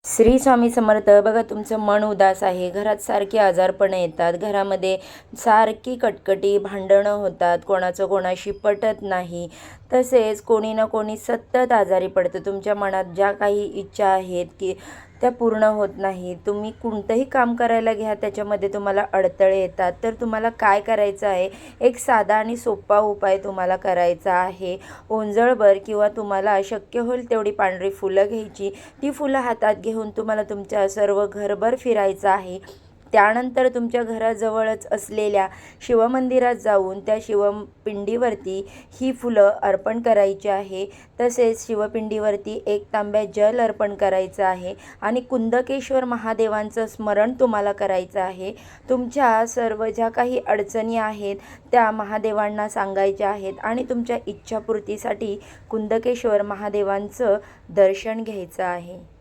श्री स्वामी समर्थ. बघा, तुमचं मन उदास आहे, घरात सारखी आजारपण येतात, घरामध्ये सारखी कटकटी भांडणं होतात, कोणाचं कोणाशी पटत नाही, तसेच कोणी ना कोणी सतत आजारी पडतं. तुमच्या मनात ज्या काही इच्छा आहेत की त्या पूर्ण होत नाही. तुम्ही कोणतंही काम करायला घ्या, त्याच्यामध्ये तुम्हाला अडथळे येतात. तर तुम्हाला काय करायचं आहे, एक साधा आणि सोपा उपाय तुम्हाला करायचा आहे. ओंजळभर किंवा तुम्हाला शक्य होईल तेवढी पांढरी फुलं घ्यायची. ती फुलं हातात घेऊन तुम्हाला तुमच्या सर्व घरभर फिरायचं आहे. त्यानंतर तुमच्या घराजवळच असलेल्या शिवमंदिरात जाऊन त्या शिवपिंडीवरती ही फुलं अर्पण करायची आहे. तसेच शिवपिंडीवरती एक तांब्या जल अर्पण करायचं आहे आणि कुंदकेश्वर महादेवांचं स्मरण तुम्हाला करायचं आहे. तुमच्या सर्व ज्या काही अडचणी आहेत त्या महादेवांना सांगायच्या आहेत आणि तुमच्या इच्छापूर्तीसाठी कुंदकेश्वर महादेवांचं दर्शन घ्यायचं आहे.